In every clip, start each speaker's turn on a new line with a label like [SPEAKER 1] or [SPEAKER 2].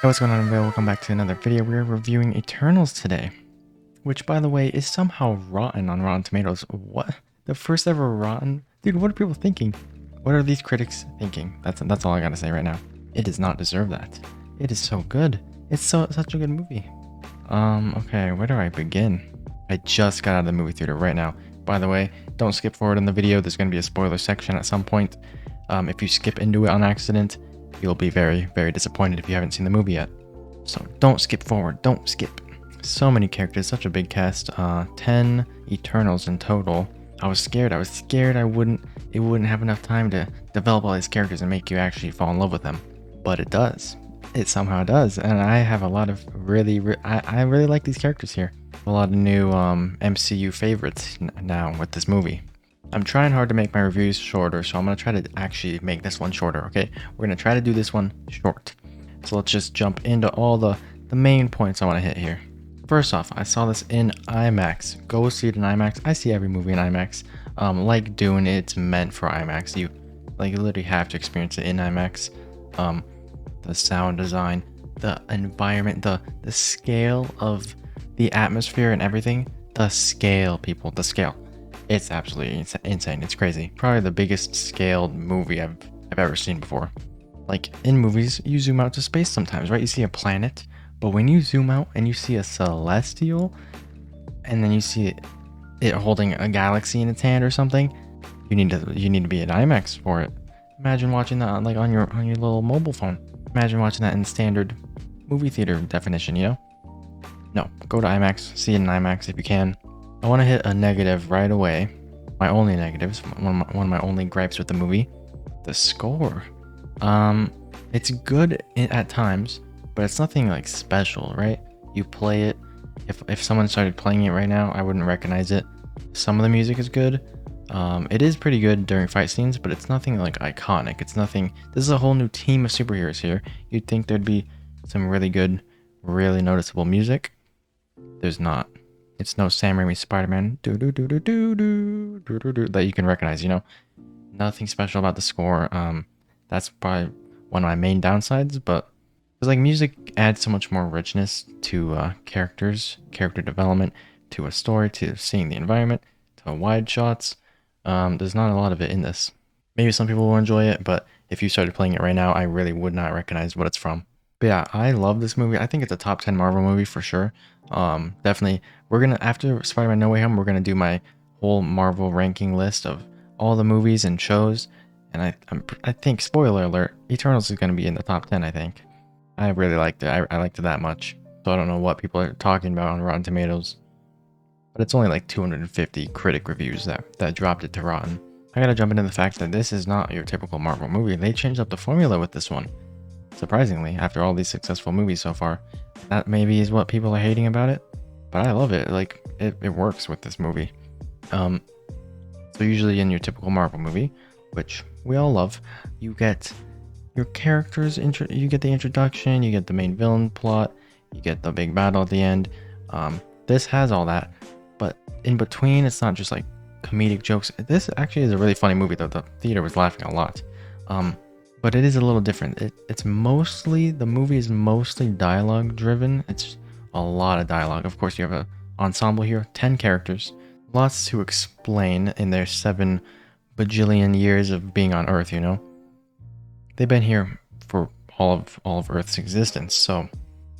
[SPEAKER 1] Hey, what's going on, everybody? Welcome back to another video. We're reviewing Eternals today, which, by the way, is somehow rotten on Rotten Tomatoes. What? The first ever rotten? Dude, what are people thinking? What are these critics thinking? That's all I gotta say right now. It does not deserve that. It is so good. It's such a good movie. Okay, where do I begin? I just got out of the movie theater right now. By the way, don't skip forward in the video. There's gonna be a spoiler section at some point. If you skip into it on accident, you'll be very, very disappointed if you haven't seen the movie yet. So don't skip forward. Don't skip. So many characters, such a big cast. 10 Eternals in total. I was scared it wouldn't have enough time to develop all these characters and make you actually fall in love with them. But it does. It somehow does. And I have a lot of I really like these characters here. A lot of new MCU favorites now with this movie. I'm trying hard to make my reviews shorter, so I'm going to try to actually make this one shorter, okay? We're going to try to do this one short. So let's just jump into all the main points I want to hit here. First off, I saw this in IMAX. Go see it in IMAX. I see every movie in IMAX. Like Dune, it's meant for IMAX. You literally have to experience it in IMAX. The sound design, the environment, the scale of the atmosphere and everything. The scale, people, the scale. It's absolutely insane. It's crazy. Probably the biggest scaled movie I've ever seen before. Like, in movies, you zoom out to space sometimes, right? You see a planet, but when you zoom out and you see a celestial, and then you see it holding a galaxy in its hand or something, you need to be at IMAX for it. Imagine watching that like on your little mobile phone. Imagine watching that in standard movie theater definition, you know? No, go to IMAX, see it in IMAX if you can. I want to hit a negative right away. My only negatives, one of my only gripes with the movie, the score. It's good at times, but it's nothing like special, right? You play it. If someone started playing it right now, I wouldn't recognize it. Some of the music is good. It is pretty good during fight scenes, but it's nothing like iconic. It's nothing. This is a whole new team of superheroes here. You'd think there'd be some really good, really noticeable music. There's not. It's no Sam Raimi Spider-Man that you can recognize, you know? Nothing special about the score. That's probably one of my main downsides, but because like music adds so much more richness to characters, character development, to a story, to seeing the environment, to wide shots. There's not a lot of it in this. Maybe some people will enjoy it, but if you started playing it right now, I really would not recognize what it's from. But yeah, I love this movie. I think it's a top 10 Marvel movie for sure. Definitely, after Spider-Man No Way Home, we're gonna do my whole Marvel ranking list of all the movies and shows. And I think, spoiler alert, Eternals is gonna be in the top 10, I think. I really liked it. I liked it that much. So I don't know what people are talking about on Rotten Tomatoes. But it's only like 250 critic reviews that dropped it to Rotten. I gotta jump into the fact that this is not your typical Marvel movie. They changed up the formula with this one. Surprisingly, after all these successful movies so far. That maybe is what people are hating about it. But I love it. Like, it works with this movie. So usually in your typical Marvel movie, which we all love, you get your characters, you get the introduction, you get the main villain plot, you get the big battle at the end. This has all that. But in between, it's not just like comedic jokes. This actually is a really funny movie, though. The theater was laughing a lot. But it is a little different. The movie is mostly dialogue driven. It's a lot of dialogue. Of course, you have an ensemble here, 10 characters. Lots to explain in their 7 bajillion years of being on Earth, you know? They've been here for all of Earth's existence. So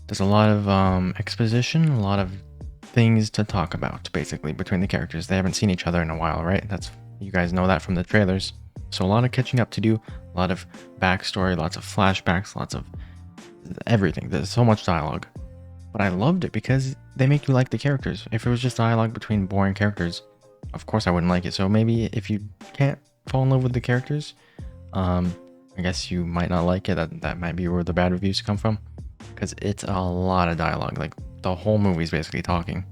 [SPEAKER 1] there's a lot of exposition, a lot of things to talk about, basically, between the characters. They haven't seen each other in a while, right? You guys know that from the trailers. So a lot of catching up to do, a lot of backstory, lots of flashbacks, lots of everything. There's so much dialogue. But I loved it because they make you like the characters. If it was just dialogue between boring characters, of course I wouldn't like it. So maybe if you can't fall in love with the characters, I guess you might not like it. That might be where the bad reviews come from. Because it's a lot of dialogue. Like, the whole movie's basically talking.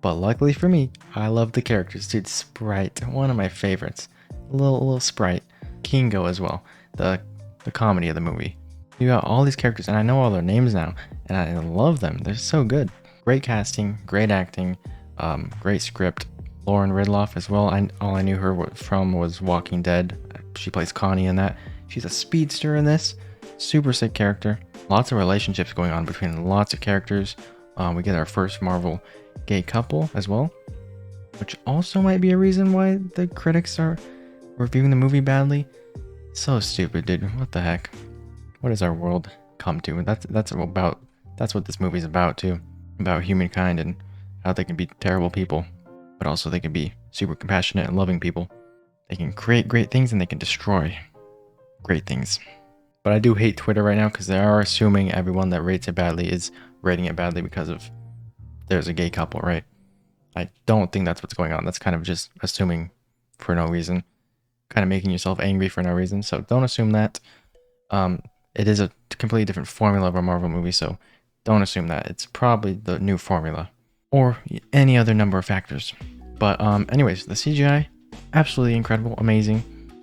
[SPEAKER 1] But luckily for me, I love the characters. Dude, Sprite, one of my favorites. A little Sprite. Kingo as well. The comedy of the movie. You got all these characters, and I know all their names now, and I love them. They're so good. Great casting, great acting, great script. Lauren Ridloff as well. All I knew her from was Walking Dead. She plays Connie in that. She's a speedster in this. Super sick character. Lots of relationships going on between lots of characters. We get our first Marvel gay couple as well, which also might be a reason why the critics are reviewing the movie badly. So stupid, dude. What the heck? What does our world come to? That's what this movie's about too. About humankind and how they can be terrible people, but also they can be super compassionate and loving people. They can create great things and they can destroy great things. But I do hate Twitter right now because they are assuming everyone that rates it badly is rating it badly because of there's a gay couple, right? I don't think that's what's going on. That's kind of just assuming for no reason. Kind of making yourself angry for no reason. So don't assume that. It is a completely different formula of a Marvel movie, so don't assume that. It's probably the new formula. Or any other number of factors. But anyways, the CGI, absolutely incredible, amazing.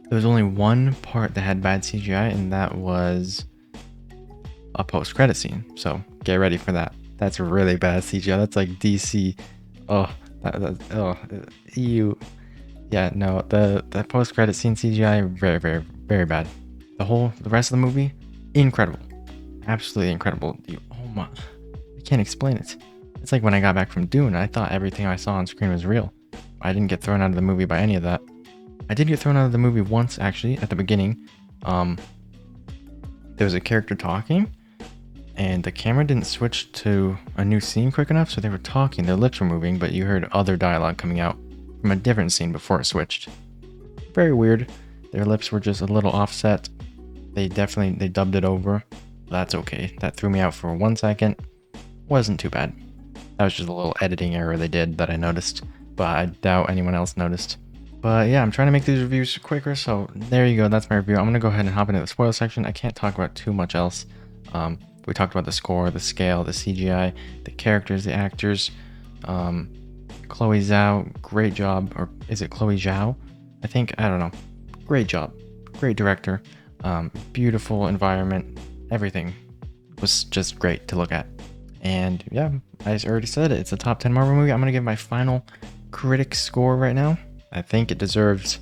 [SPEAKER 1] There was only one part that had bad CGI, and that was a post-credit scene. So get ready for that. That's really bad CGI. That's like DC. Oh, EU. Yeah, no, the post-credit scene CGI, very, very, very bad. The rest of the movie, incredible. Absolutely incredible. Oh my, I can't explain it. It's like when I got back from Dune, I thought everything I saw on screen was real. I didn't get thrown out of the movie by any of that. I did get thrown out of the movie once, actually, at the beginning. There was a character talking, and the camera didn't switch to a new scene quick enough, so they were talking, their lips were moving, but you heard other dialogue coming out from a different scene before it switched. Very weird. Their lips were just a little offset. They dubbed it over. That's okay. That threw me out for 1 second. Wasn't too bad. That was just a little editing error they did that I noticed, but I doubt anyone else noticed. But yeah, I'm trying to make these reviews quicker, so there you go. That's my review. I'm going to go ahead and hop into the spoiler section. I can't talk about too much else. We talked about the score, the scale, the CGI, the characters, the actors. Chloe Zhao, great job. Or is it Chloe Zhao? I think, I don't know. Great job. Great director. Beautiful environment. Everything was just great to look at. And yeah, I already said it. It's a top 10 Marvel movie. I'm going to give my final critic score right now. I think it deserves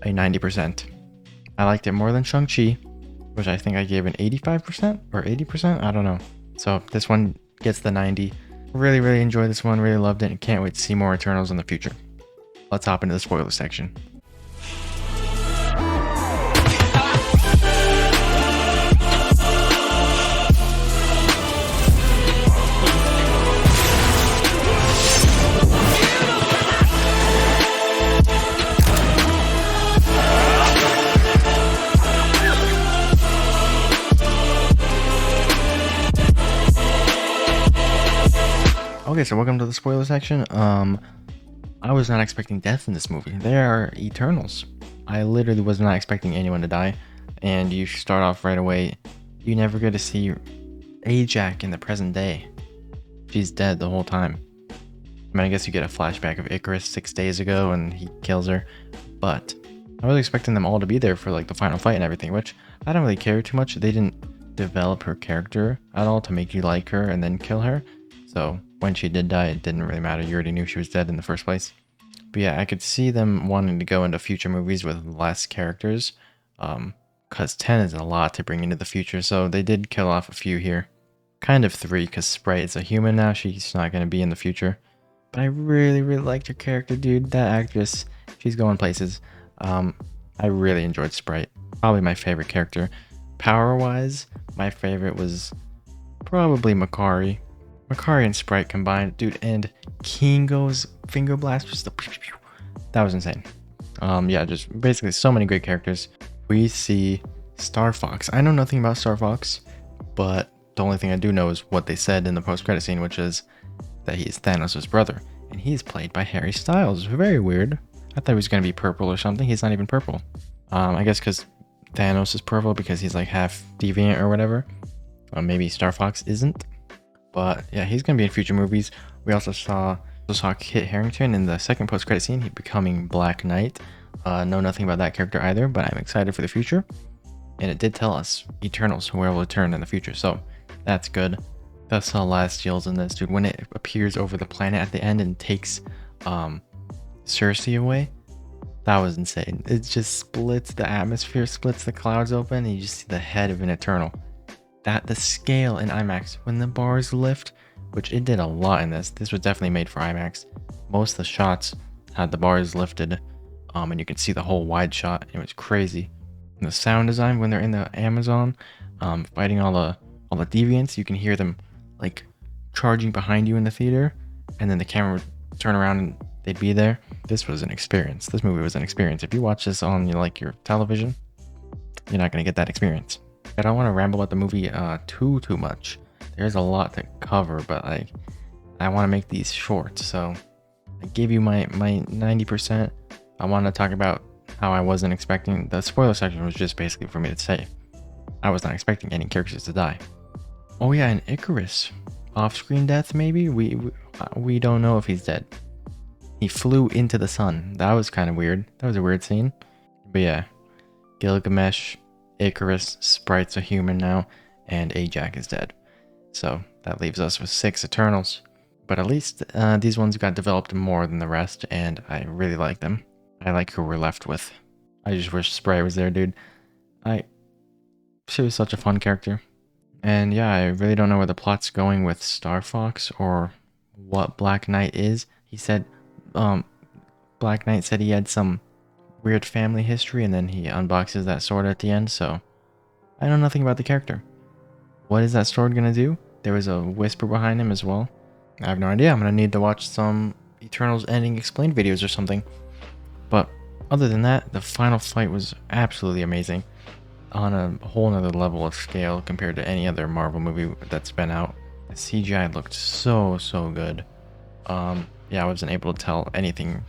[SPEAKER 1] a 90%. I liked it more than Shang-Chi, which I think I gave an 85% or 80%. I don't know. So this one gets the 90. Really, really enjoyed this one. Really loved it and can't wait to see more Eternals in the future. Let's hop into the spoiler section. Okay, so welcome to the spoiler section. I was not expecting death in this movie. There are Eternals. I literally was not expecting anyone to die. And you start off right away. You never get to see Ajak in the present day. She's dead the whole time. I mean, I guess you get a flashback of Ikaris 6 days ago and he kills her. But I was expecting them all to be there for like the final fight and everything, which I don't really care too much. They didn't develop her character at all to make you like her and then kill her. So when she did die, it didn't really matter. You already knew she was dead in the first place. But yeah, I could see them wanting to go into future movies with less characters. Because 10 is a lot to bring into the future. So they did kill off a few here. Kind of 3, because Sprite is a human now. She's not going to be in the future. But I really, really liked her character, dude. That actress, she's going places. I really enjoyed Sprite. Probably my favorite character. Power-wise, my favorite was probably Makkari. Makkari and Sprite combined, dude, and Kingo's finger blast, just the that was insane. Yeah, just basically so many great characters. We see Star Fox. I know nothing about Star Fox, but the only thing I do know is what they said in the post-credit scene, which is that he is Thanos' brother, and he's played by Harry Styles. Very weird. I thought he was gonna be purple or something. He's not even purple. I guess because Thanos is purple because he's like half deviant or whatever. Maybe Star Fox isn't. But yeah, he's gonna be in future movies. We also saw Kit Harrington in the second post-credit scene, becoming Black Knight. Know nothing about that character either, but I'm excited for the future. And it did tell us Eternals who will return in the future, so that's good. That's Celestials in this, dude. When it appears over the planet at the end and takes Sersi away, That was insane. It just splits the atmosphere, splits the clouds open, and you just see the head of an Eternal. That the scale in IMAX when the bars lift, which it did a lot in this. This was definitely made for IMAX. Most of the shots had the bars lifted, and you could see the whole wide shot. It was crazy. And the sound design when they're in the Amazon, fighting all the deviants, you can hear them like charging behind you in the theater, and then the camera would turn around and they'd be there. This was an experience. This movie was an experience. If you watch this on your television, you're not gonna get that experience. I don't want to ramble about the movie too much. There's a lot to cover, but I want to make these short, so I gave you my 90%. I want to talk about how I wasn't expecting. The spoiler section was just basically for me to say I was not expecting any characters to die. Oh yeah, and Ikaris, off-screen death maybe. We don't know if he's dead. He flew into the sun. That was kind of weird. That was a weird scene. But yeah, Gilgamesh, Ikaris, Sprite's a human now, and Ajak is dead. So that leaves us with 6 Eternals. But at least these ones got developed more than the rest, and I really like them. I like who we're left with. I just wish Sprite was there, dude. She was such a fun character. And yeah, I really don't know where the plot's going with Star Fox or what Black Knight is. He said, Black Knight said he had some weird family history, and then he unboxes that sword at the end, so I know nothing about the character. What is that sword gonna do? There was a whisper behind him as well. I have no idea. I'm gonna need to watch some Eternals ending explained videos or something. But other than that, the final fight was absolutely amazing. On a whole nother level of scale compared to any other Marvel movie that's been out. The CGI looked so good. Yeah, I wasn't able to tell anything.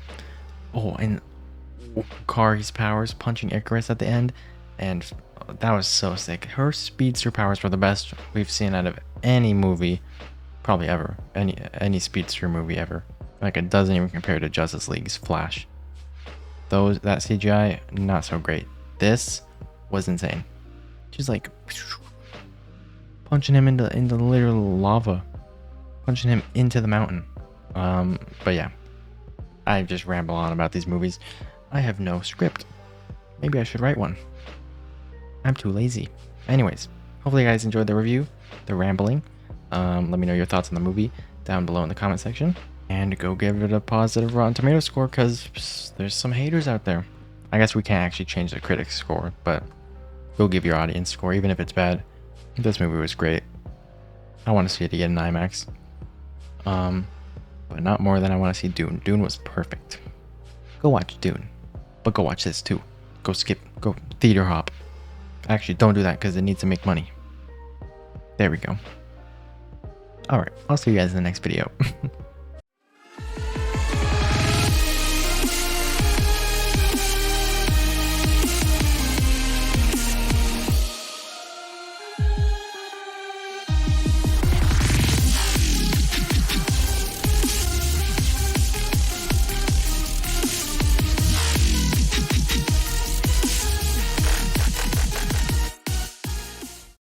[SPEAKER 1] Oh, and Kari's powers punching Ikaris at the end, and that was so sick. Her speedster powers were the best we've seen out of any movie, probably ever. Any speedster movie ever. Like, it doesn't even compare to Justice League's Flash. That CGI, not so great. This was insane. She's like punching him into literal lava, punching him into the mountain. But yeah, I just ramble on about these movies. I have no script. Maybe I should write one. I'm too lazy. Anyways, hopefully you guys enjoyed the review, the rambling. Let me know your thoughts on the movie down below in the comment section. And go give it a positive Rotten Tomato score, because there's some haters out there. I guess we can't actually change the critics score, but go give your audience score, even if it's bad. This movie was great. I want to see it again in IMAX. But not more than I want to see Dune. Dune was perfect. Go watch Dune. But go watch this too. Go theater hop. Actually, don't do that because it needs to make money. There we go. Alright, I'll see you guys in the next video.